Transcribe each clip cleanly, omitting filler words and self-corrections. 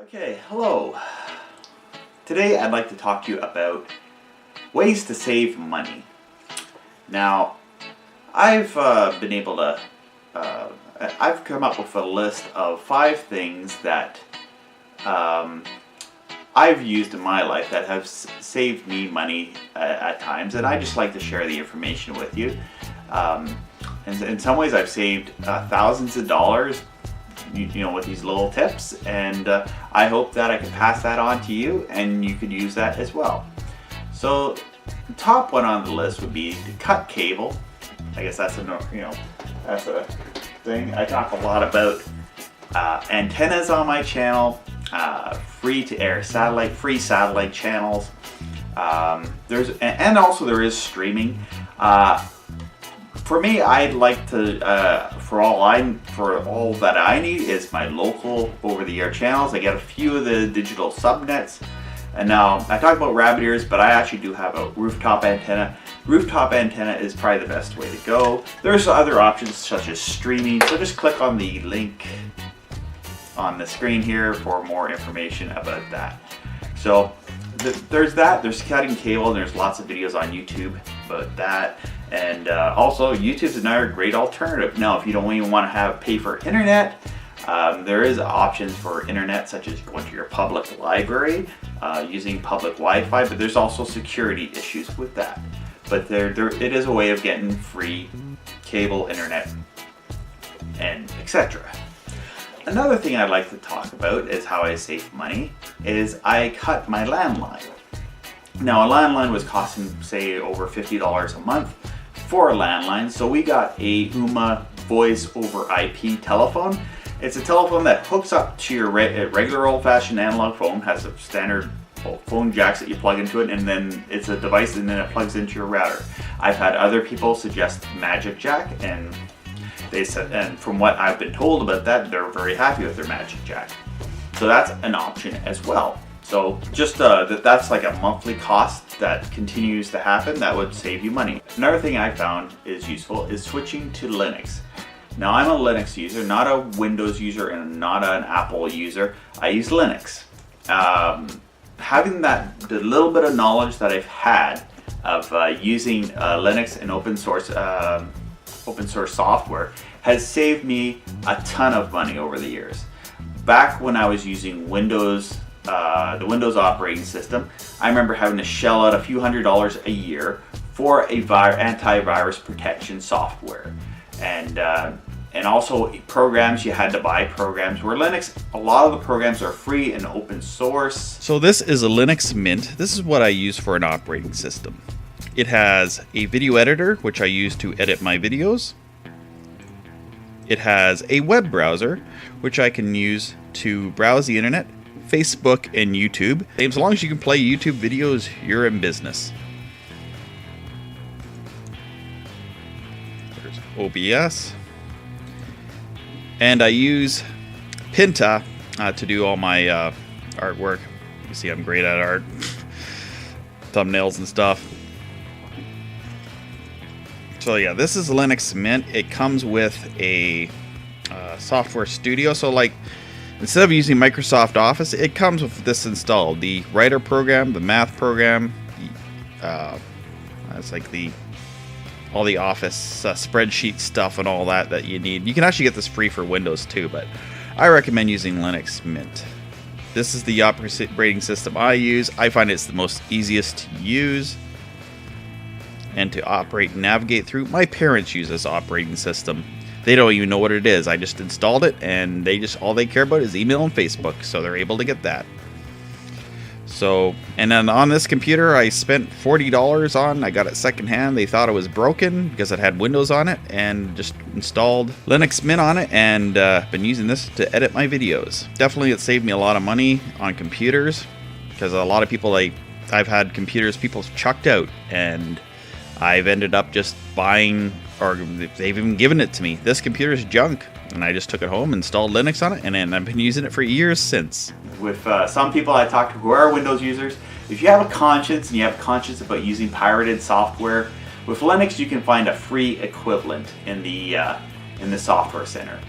Okay, hello. Today I'd like to talk to you about ways to save money. Now, I've been able to, I've come up with a list of 5 things that I've used in my life that have saved me money at times, and I just like to share the information with you. In some ways I've saved thousands of dollars with these little tips, and I hope that I can pass that on to you and you could use that as well. So the top one on the list would be to cut cable. I guess that's that's a thing. I talk a lot about antennas on my channel, free to air satellite, free satellite channels. And also there is streaming. For me, I'd like to, for all that I need is my local over-the-air channels. I get a few of the digital subnets. And now, I talk about rabbit ears, but I actually do have a rooftop antenna. Rooftop antenna is probably the best way to go. There's other options such as streaming, so just click on the link on the screen here for more information about that. So, there's that, there's cutting cable, and there's lots of videos on YouTube about that. And also, YouTube's another great alternative. Now, if you don't even want to pay for internet, there is options for internet, such as going to your public library, using public Wi-Fi, but there's also security issues with that. But it is a way of getting free cable internet, and etc. Another thing I'd like to talk about is how I save money, is I cut my landline. Now, a landline was costing, say, over $50 a month for a landline, so we got a ooma voice over IP telephone. It's a telephone that hooks up to your regular old-fashioned analog phone, has a standard phone jacks that you plug into it, and then it's a device and then it plugs into your router. I've had other people suggest Magic Jack, and they said, and from what I've been told about that, they're very happy with their Magic Jack. So that's an option as well. So just that's like a monthly cost that continues to happen that would save you money. Another thing I found is useful is switching to Linux. Now, I'm a Linux user, not a Windows user and not an Apple user. I use Linux. Having the little bit of knowledge that I've had of using Linux and open source software has saved me a ton of money over the years. Back when I was using Windows, the Windows operating system, I remember having to shell out a few $100s a year for a antivirus protection software, and also programs. You had to buy programs. Where Linux, a lot of the programs are free and open source. So this is a Linux Mint. This is what I use for an operating system. It has a video editor, which I use to edit my videos. It has a web browser, which I can use to browse the internet, Facebook, and YouTube. As long as you can play YouTube videos, you're in business. There's OBS. And I use Pinta to do all my artwork. You see, I'm great at art. Thumbnails and stuff. So yeah, this is Linux Mint. It comes with a software studio. So like, instead of using Microsoft Office, it comes with this installed. The writer program, the math program, it's like all the Office spreadsheet stuff and all that you need. You can actually get this free for Windows too, but I recommend using Linux Mint. This is the operating system I use. I find it's the most easiest to use and to operate and navigate through. My parents use this operating system. They don't even know what it is. I just installed it, and all they care about is email and Facebook, so they're able to get that. So, and then on this computer, I spent $40 on. I got it secondhand. They thought it was broken because it had Windows on it, and just installed Linux Mint on it, and been using this to edit my videos. Definitely, it saved me a lot of money on computers, because a lot of people, I've had computers people chucked out, and I've ended up just buying, or they've even given it to me. This computer's junk, and I just took it home, installed Linux on it, and then I've been using it for years since. With some people I talk to who are Windows users, if you have a conscience and you have a conscience about using pirated software, with Linux you can find a free equivalent in the Software Center.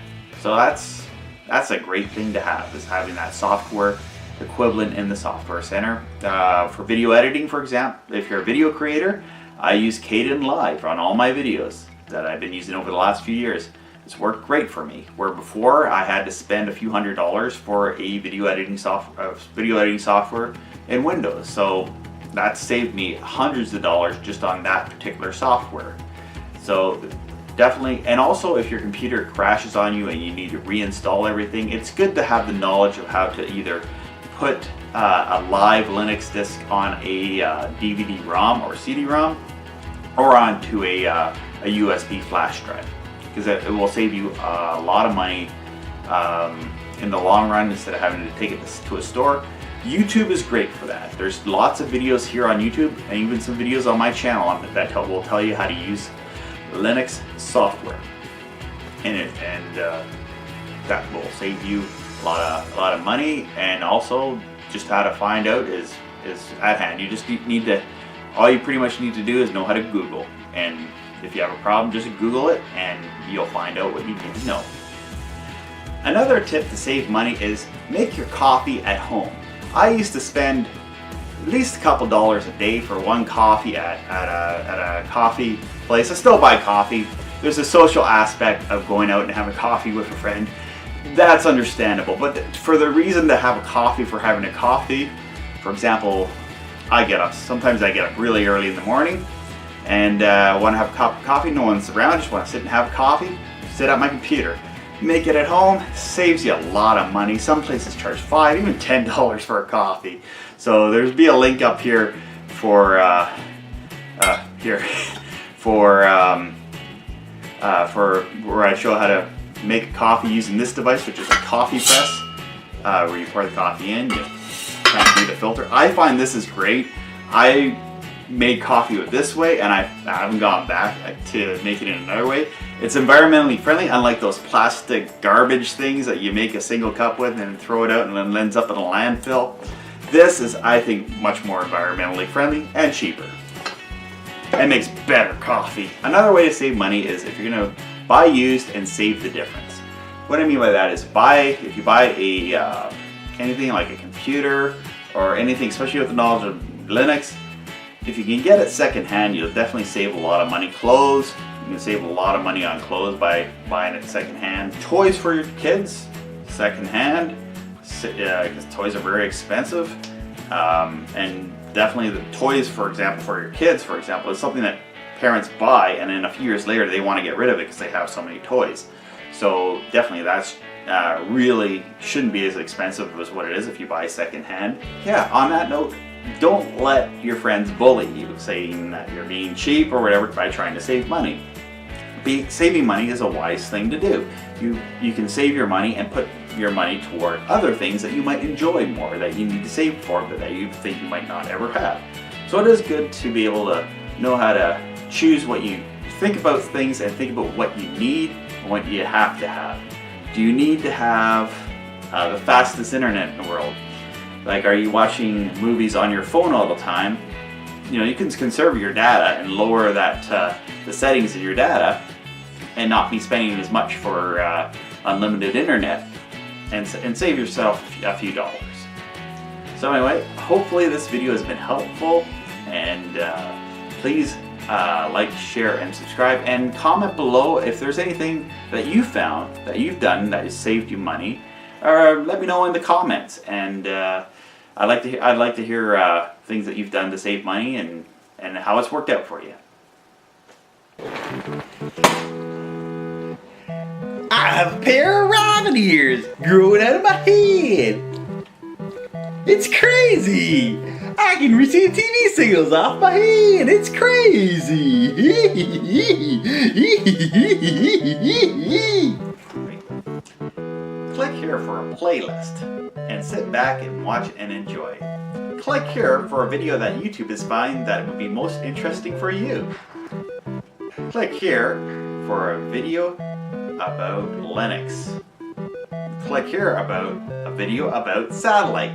So that's that's a great thing to have, is having that software equivalent in the software center. For video editing, for example, if you're a video creator, I use Kdenlive on all my videos that I've been using over the last few years. It's worked great for me. Where before I had to spend a few $100s for a video editing software in Windows. So that saved me hundreds of dollars just on that particular software. So definitely, and also if your computer crashes on you and you need to reinstall everything, it's good to have the knowledge of how to either put a live Linux disk on a DVD-ROM or CD-ROM, or onto a USB flash drive, because it will save you a lot of money in the long run instead of having to take it to a store. YouTube is great for that. There's lots of videos here on YouTube, and even some videos on my channel that will tell you how to use Linux software, and that will save you a lot of money. And also, just how to find out is at hand. You just need to, all you pretty much need to do is know how to Google, and if you have a problem, just Google it and you'll find out what you need to know. Another tip to save money is make your coffee at home. I used to spend at least a couple dollars a day for one coffee at a coffee place. I still buy coffee. There's a social aspect of going out and having coffee with a friend. That's understandable, but for the reason to have a coffee for having a coffee, for example, sometimes I get up really early in the morning and want to have a cup of coffee. No one's around, I just want to sit and have coffee, sit at my computer. Make it at home, saves you a lot of money. Some places charge $5, even $10 for a coffee. So there's be a link up here for where I show how to make a coffee using this device, which is a coffee press, where you pour the coffee in, you crank through the filter. I find this is great. I made coffee with this way, and I haven't gone back to making it another way. It's environmentally friendly, unlike those plastic garbage things that you make a single cup with and throw it out and then ends up in a landfill. This is, I think, much more environmentally friendly and cheaper. And makes better coffee. Another way to save money is if you're going to buy used and save the difference. What I mean by that is if you buy anything like a computer or anything, especially with the knowledge of Linux, if you can get it secondhand, you'll definitely save a lot of money. Clothes, you can save a lot of money on clothes by buying it secondhand. Toys for your kids, secondhand, because toys are very expensive. And definitely the toys, for example, for your kids, for example, is something that parents buy, and then a few years later they want to get rid of it because they have so many toys. So definitely that's really shouldn't be as expensive as what it is if you buy secondhand. Yeah, on that note, don't let your friends bully you, saying that you're being cheap or whatever by trying to save money. Saving money is a wise thing to do. You can save your money and put your money toward other things that you might enjoy more, that you need to save for, but that you think you might not ever have. So it is good to be able to know how to choose what you think about things and think about what you need and what you have to have. Do you need to have the fastest internet in the world? Like, are you watching movies on your phone all the time? You know, you can conserve your data and lower that the settings of your data and not be spending as much for unlimited internet and save yourself a few dollars. So anyway, hopefully this video has been helpful, and please like, share, and subscribe, and comment below if there's anything that you found that you've done that has saved you money, or let me know in the comments. And I'd like to hear things that you've done to save money and how it's worked out for you. I have a pair of rabbit ears growing out of my head. It's crazy. I can receive TV signals off my head. It's crazy. Click here for a playlist and sit back and watch and enjoy. Click here for a video that YouTube is finding that would be most interesting for you. Click here for a video about Linux. Click here about a video about satellite.